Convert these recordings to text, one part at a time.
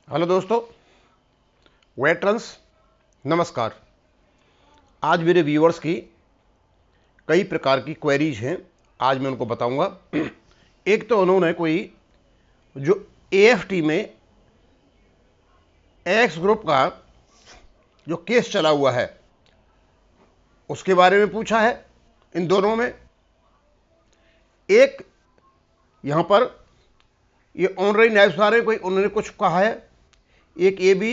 Hello दोस्तों, veterans नमस्कार। आज मेरे व्यूअर्स की कई प्रकार की क्वेरीज हैं, आज मैं उनको बताऊंगा। एक तो उन्होंने कोई जो एएफटी में एक्स ग्रुप का जो केस चला हुआ है उसके बारे में पूछा है। इन दोनों में एक यहां पर ये ऑनलाइन न्याय सुधार कोई उन्होंने कुछ कहा है, एक ये भी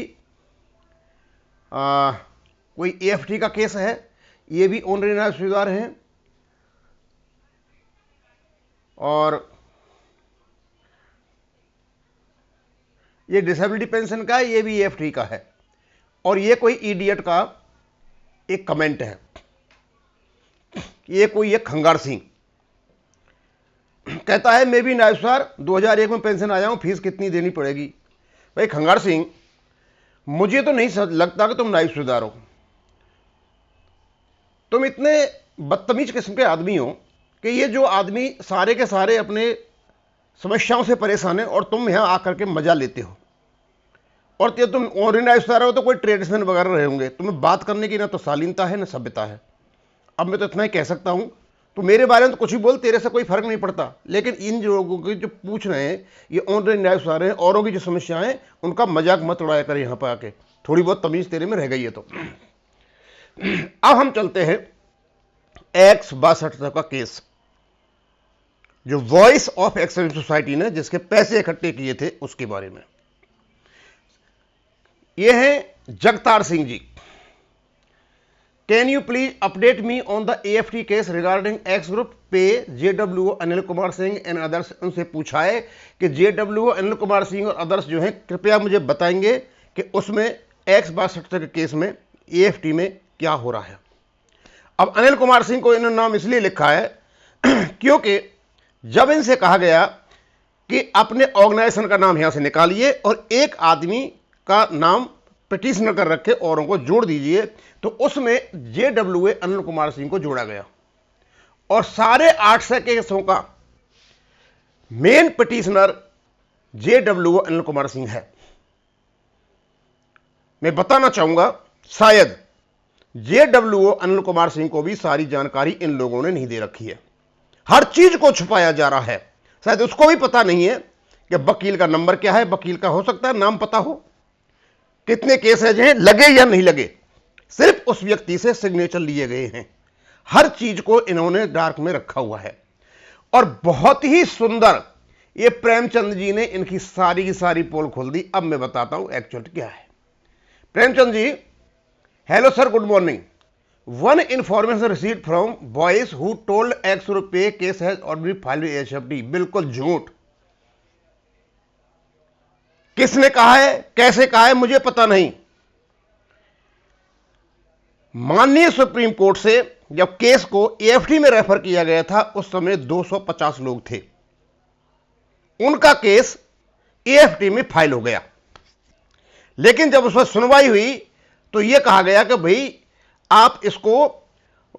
कोई एएफटी का केस है, ये भी ऑनलाइन न्याय सुधार हैं, और ये डिसेबिलिटी पेंशन का है, ये भी एएफटी का है, और ये कोई इडियट का एक कमेंट है। ये कोई एक खंगार सिंह कहता है मैं भी न्याय सुधार 2001 में पेंशन आया हूं, फीस कितनी देनी पड़ेगी। भाई खंगार सिंह, मुझे तो नहीं लगता कि तुम न्याय सुधार हो। तुम इतने बदतमीज किस्म के आदमी हो कि ये जो आदमी सारे के सारे अपने समस्याओं से परेशान है और तुम यहां आकर के मजा लेते हो। और तुम ऑनलाइन न्याय सुधार हो तो कोई ट्रेडिशनल वगैरह रहे होंगे, तुम्हें बात करने की ना तो शालीनता है ना सभ्यता है। अब मैं तो इतना ही कह सकता हूं, तो मेरे बारे में तो कुछ भी बोल, तेरे से कोई फर्क नहीं पड़ता। लेकिन इन लोगों के जो पूछ रहे हैं ये ऑनलाइन न्याय सुधार हैं, औरों की जो समस्याएं हैं उनका मजाक मत उड़ाया कर यहां पर आके। थोड़ी बहुत तमीज तेरे में रह गई है। तो अब हम चलते हैं एक्स 62 का केस, जो वॉइस ऑफ एक्सेलेंस सोसाइटी ने जिसके पैसे इकट्ठे किए थे उसके बारे में। ये हैं Jagtar Singh ji. Can you please update me on the AFT case regarding X group pay JWO Anil Kumar Singh and others. उनसे पूछा है कि जेडब्ल्यूओ अनिल कुमार सिंह और अदर्स जो हैं कृपया मुझे बताएंगे कि उसमें एक्स 62 के केस में एएफटी में क्या हो रहा है। अब अनिल कुमार सिंह को इन्होंने नाम इसलिए लिखा है क्योंकि जब इनसे कहा गया कि अपने ऑर्गेनाइजेशन का नाम यहां से निकालिए और एक आदमी का नाम पिटिशनर कर रखे औरों को जोड़ दीजिए, तो उसमें जेडब्ल्यूए अनिल कुमार सिंह को जोड़ा गया और सारे 800 केसों का मेन पिटिशनर जेडब्ल्यूए अनिल कुमार सिंह है। मैं बताना चाहूंगा, शायद जेडब्ल्यूओ अनिल कुमार सिंह को भी सारी जानकारी इन लोगों ने नहीं दे रखी है। हर चीज को छुपाया जा रहा है। शायद उसको भी पता नहीं है कि वकील का नंबर क्या है, वकील का हो सकता है नाम पता हो, कितने केसेज हैं, लगे या नहीं लगे, सिर्फ उस व्यक्ति से सिग्नेचर लिए गए हैं। हर चीज को इन्होंने डार्क में रखा हुआ है और बहुत ही सुंदर ये प्रेमचंद जी ने इनकी सारी की सारी पोल खोल दी। अब मैं बताता हूं एक्चुअल क्या है। Premchand ji, hello sir, good morning. One information received from boys who told X रुपये case has already filed with AFT. बिल्कुल झूठ। किसने कहा है, कैसे कहा है, मुझे पता नहीं। माननीय सुप्रीम कोर्ट से जब केस को एएफटी में रेफर किया गया था उस समय 250 लोग थे, उनका केस एएफटी में फाइल हो गया। लेकिन जब उस पर सुनवाई हुई तो यह कहा गया कि भाई आप इसको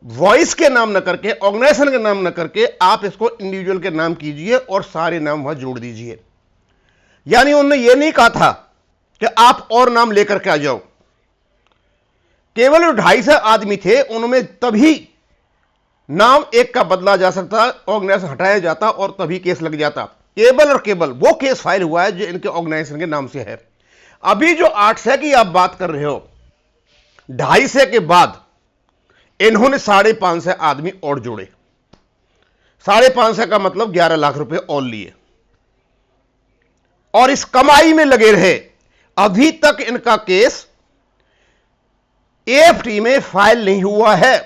वॉइस के नाम न करके, ऑर्गेनाइजेशन के नाम न करके, आप इसको इंडिविजुअल के नाम कीजिए और सारे नाम वहां जोड़ दीजिए। यानी उन्होंने यह नहीं कहा था कि आप और नाम लेकर के आ जाओ। केवल 250 आदमी थे, उनमें तभी नाम एक का बदला जा सकता, ऑर्गेनाइजेशन हटाया जाता और तभी केस लग जाता। केवल और केवल वो केस फाइल हुआ है जो इनके ऑर्गेनाइजेशन के नाम से है। अभी जो 800 की आप बात कर रहे हो, 250 के बाद इन्होंने 550 आदमी और जोड़े। 550 का मतलब 11 लाख रुपए और लिए और इस कमाई में लगे रहे। अभी तक इनका केस एएफटी में फाइल नहीं हुआ है।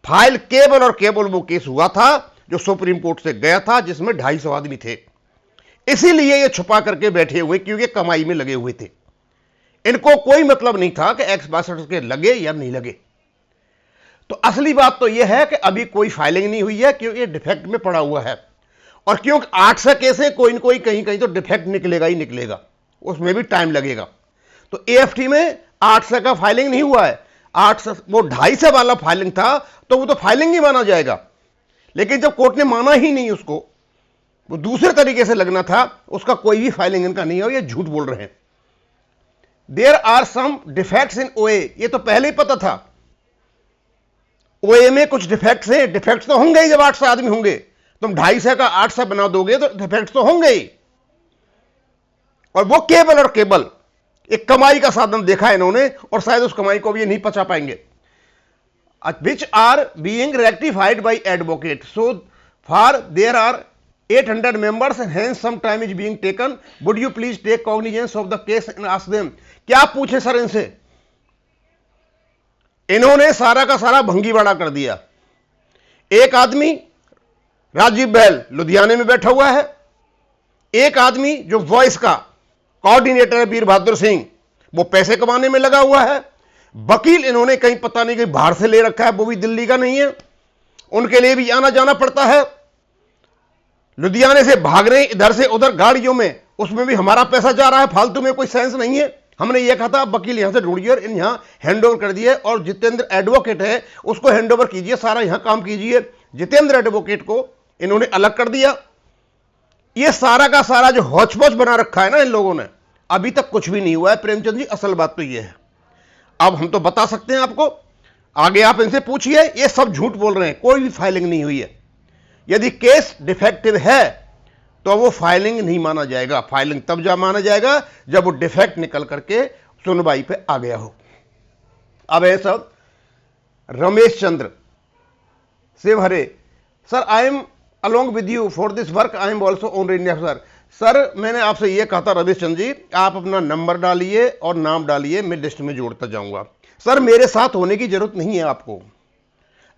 फाइल केवल और केवल वो केस हुआ था जो सुप्रीम कोर्ट से गया था जिसमें 250 आदमी थे। इसीलिए ये छुपा करके बैठे हुए, क्योंकि कमाई में लगे हुए थे। इनको कोई मतलब नहीं था कि एक्स 62 के लगे या नहीं लगे। तो असली बात तो यह है कि अभी कोई फाइलिंग नहीं हुई है क्योंकि ये डिफेक्ट में पड़ा हुआ है। और क्योंकि 800 केस है, कोई न कोई कहीं कहीं तो डिफेक्ट निकलेगा ही निकलेगा, उसमें भी टाइम लगेगा। तो एएफटी में 800 का फाइलिंग नहीं हुआ है। 800 वो 250 वाला फाइलिंग था तो वो तो फाइलिंग ही माना जाएगा। लेकिन जब कोर्ट ने माना ही नहीं उसको, वो दूसरे तरीके से लगना था, उसका कोई भी फाइलिंग इनका नहीं है और ये झूठ बोल रहे हैं। There are some defects in OA, ये तो पहले ही पता था। ओए में कुछ डिफेक्ट्स हैं, डिफेक्ट्स तो होंगे ही, जब 800 आदमी होंगे, तुम 250 का 800 बना दोगे तो डिफेक्ट्स तो होंगे ही। और वो केबल और केबल एक कमाई का साधन देखा है इन्होंने, और शायद उस कमाई को भी ये नहीं पचा पाएंगे। which are being rectified by advocate, so far there are 800 members and hence some time is being taken, would you please take cognizance of the case and ask them। क्या पूछे सर इनसे, इन्होंने सारा का सारा भंगी बड़ा कर दिया। एक आदमी राजीव बहल लुधियाने में बैठा हुआ है, एक आदमी जो वॉइस का कोऑर्डिनेटर है वीर बहादुर सिंह, वो पैसे कमाने में लगा हुआ है। वकील इन्होंने कहीं पता नहीं कहीं बाहर से ले रखा है, वो भी दिल्ली का नहीं है, उनके लिए भी आना जाना पड़ता है। लुधियाने से भाग रहे इधर से उधर गाड़ियों में, उसमें भी हमारा पैसा जा रहा है फालतू में, कोई सेंस नहीं है। हमने ये कहा था वकील यहां से ढूंढिए और इन यहां हैंड ओवर कर दिए, और जितेंद्र एडवोकेट है उसको हैंड ओवर कीजिए, सारा यहां काम कीजिए। जितेंद्र एडवोकेट को इन्होंने अलग कर दिया। ये सारा का सारा जो हौच-पौच बना रखा है ना इन लोगों ने, अभी तक कुछ भी नहीं हुआ है। प्रेमचंद जी, असल बात तो ये है, अब हम तो बता सकते हैं आपको, आगे आप इनसे पूछिए, ये सब झूठ बोल रहे हैं, कोई भी फाइलिंग नहीं हुई है। यदि केस डिफेक्टिव है तो वो फाइलिंग नहीं माना जाएगा। फाइलिंग तब जा माना जाएगा जब वो डिफेक्ट निकल करके सुनवाई पे आ गया हो। अब है सब Ramesh Chandra Shivhare, sir I am along with you for this work, I am also on India. Sir मैंने आपसे यह कहा था रमेश चंद्र जी, आप अपना नंबर डालिए और नाम डालिए, मैं लिस्ट में जोड़ता जाऊंगा। सर मेरे साथ होने की जरूरत नहीं है,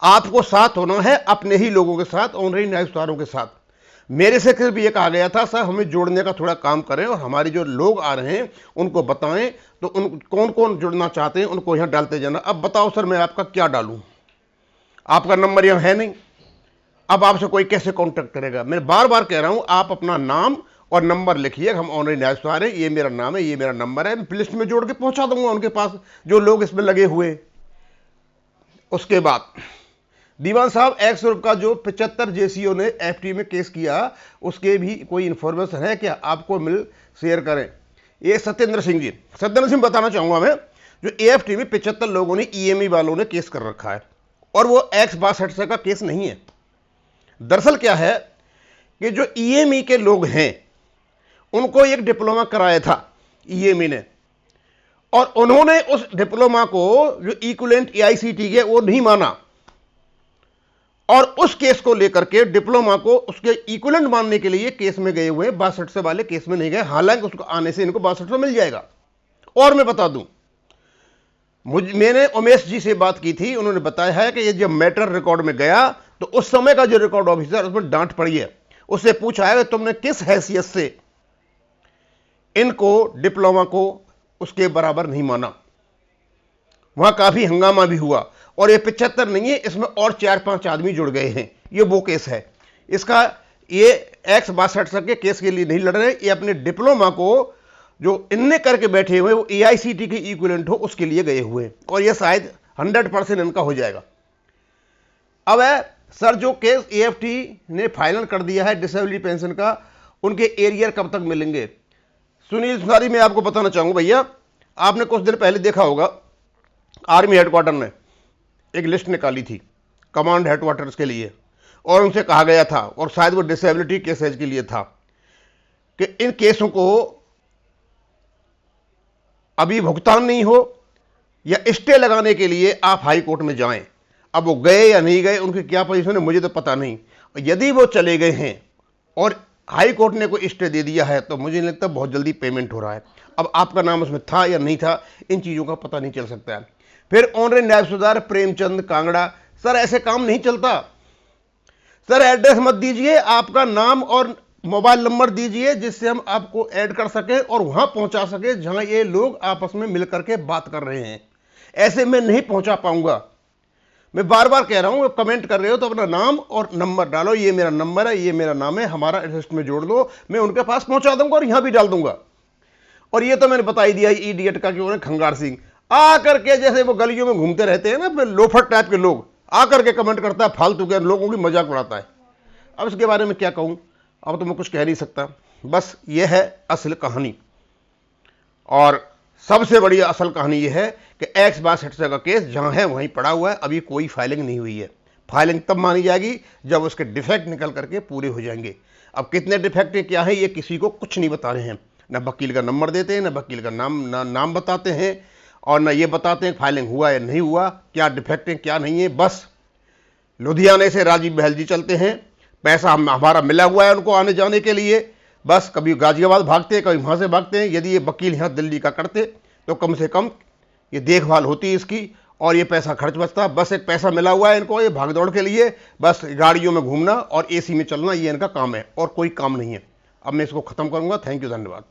आपको साथ होना है अपने ही लोगों के साथ, ऑनलाइन न्याय सुधारों के साथ। मेरे से सिर्फ ये कहा गया था सर हमें जोड़ने का थोड़ा काम करें, और हमारे जो लोग आ रहे हैं उनको बताएं, तो उन कौन कौन जुड़ना चाहते हैं उनको यहां डालते जाना। अब बताओ सर मैं आपका क्या डालूं, आपका नंबर यहां है नहीं, अब आपसे कोई कैसे कॉन्टेक्ट करेगा। मैं बार बार कह रहा हूं आप अपना नाम और नंबर लिखिए, हम ऑनलाइन न्याय सुधार हैं, ये मेरा नाम है, ये मेरा नंबर है, मैं लिस्ट में जोड़ के पहुंचा दूंगा उनके पास जो लोग इसमें लगे हुए। उसके बाद दीवान साहब एक्स ग्रुप का जो 75 जेसीओ ने एफटी में केस किया, उसके भी कोई इंफॉर्मेशन है क्या, आपको मिल शेयर करें। ये सत्येंद्र सिंह बताना चाहूंगा मैं, जो एएफटी में 75 लोगों ने ईएमई वालों ने केस कर रखा है, और वो X62 का केस नहीं है। दरअसल क्या है कि जो ईएमई के लोग हैं उनको एक डिप्लोमा कराया था ईएमई ने, और उन्होंने उस डिप्लोमा को जो इक्विवेलेंट एआईसीटी के वो नहीं माना, और उस केस को लेकर के डिप्लोमा को उसके इक्विवेलेंट मानने के लिए केस में गए हुए 62 वाले केस में नहीं गए, हालांकि उसको आने से इनको 62 मिल जाएगा। और मैं बता दूं, मैंने उमेश जी से बात की थी, उन्होंने बताया है कि ये जब मैटर रिकॉर्ड में गया तो उस समय का जो रिकॉर्ड ऑफिसर उसमें डांट पड़ी है, उससे पूछा है कि तुमने किस हैसियत से इनको डिप्लोमा को उसके बराबर नहीं माना। वहां काफी हंगामा भी हुआ, और ये 75 नहीं है, इसमें और 4-5 आदमी जुड़ गए हैं। ये वो केस है इसका, ये X62 के केस के लिए नहीं लड़ रहे, ये अपने डिप्लोमा को जो इनने करके बैठे हुए वो एआईसीटी के इक्विवेलेंट हो उसके लिए गए हुए, और ये शायद 100% इनका हो जाएगा। अब है सर जो केस एएफटी ने फाइनल कर दिया है डिसेबिलिटी पेंशन का, उनके एरियर कब तक मिलेंगे। सुनील सुनारी, मैं आपको बताना चाहूंगा भैया, आपने कुछ दिन पहले देखा होगा आर्मी हेडक्वार्टर ने एक लिस्ट निकाली थी कमांड हेडक्वार्टर्स के लिए, और उनसे कहा गया था, और शायद वो डिसेबिलिटी केसेज के लिए था, कि इन केसों को अभी भुगतान नहीं हो या स्टे लगाने के लिए आप हाई कोर्ट में जाएं। अब वो गए या नहीं गए, उनकी क्या पोजीशन है मुझे तो पता नहीं। यदि वो चले गए हैं और हाई कोर्ट ने कोई स्टे दे दिया है तो मुझे नहीं लगता बहुत जल्दी पेमेंट हो रहा है। अब आपका नाम उसमें था या नहीं था, इन चीज़ों का पता नहीं चल सकता है। फिर ऑनलाइन न्याय सुधार प्रेमचंद कांगड़ा, सर ऐसे काम नहीं चलता। सर एड्रेस मत दीजिए, आपका नाम और मोबाइल नंबर दीजिए जिससे हम आपको ऐड कर सकें और वहां पहुंचा सकें जहां ये लोग आपस में मिलकर के बात कर रहे हैं। ऐसे मैं नहीं पहुंचा पाऊंगा। मैं बार बार कह रहा हूं, कमेंट कर रहे हो तो अपना नाम और नंबर डालो, ये मेरा नंबर है, ये मेरा नाम है, हमारा लिस्ट में जोड़ दो, मैं उनके पास पहुंचा दूंगा और यहां भी डाल दूंगा। और ये तो मैंने बता ही दिया इडियट का कि उन्हें खंगार सिंह आकर के, जैसे वो गलियों में घूमते रहते हैं ना लोफर टाइप के लोग, आकर के कमेंट करता है, फालतू के लोगों की मजाक उड़ाता है। अब इसके बारे में क्या कहूं, अब तो मैं कुछ कह नहीं सकता। बस ये है असल कहानी। और सबसे बड़ी असल कहानी यह है कि एक्स बार सेटसा का केस जहां है वहीं पड़ा हुआ है, अभी कोई फाइलिंग नहीं हुई है। फाइलिंग तब मानी जाएगी जब उसके डिफेक्ट निकल करके पूरे हो जाएंगे। अब कितने डिफेक्ट है क्या है ये किसी को कुछ नहीं बता रहे हैं, न वकील का नंबर देते हैं, न वकील का नाम बताते हैं, और न ये बताते हैं फाइलिंग हुआ या नहीं हुआ, क्या डिफेक्ट है क्या नहीं है। बस लुधियाने से राजीव बहल जी चलते हैं, पैसा हमारा मिला हुआ है उनको आने जाने के लिए, बस कभी गाजियाबाद भागते हैं कभी वहाँ से भागते हैं। यदि ये वकील यहाँ दिल्ली का करते तो कम से कम ये देखभाल होती इसकी और ये पैसा खर्च बचता। बस एक पैसा मिला हुआ है इनको ये भागदौड़ के लिए, बस गाड़ियों में घूमना और एसी में चलना, ये इनका काम है और कोई काम नहीं है। अब मैं इसको ख़त्म करूँगा। थैंक यू, धन्यवाद।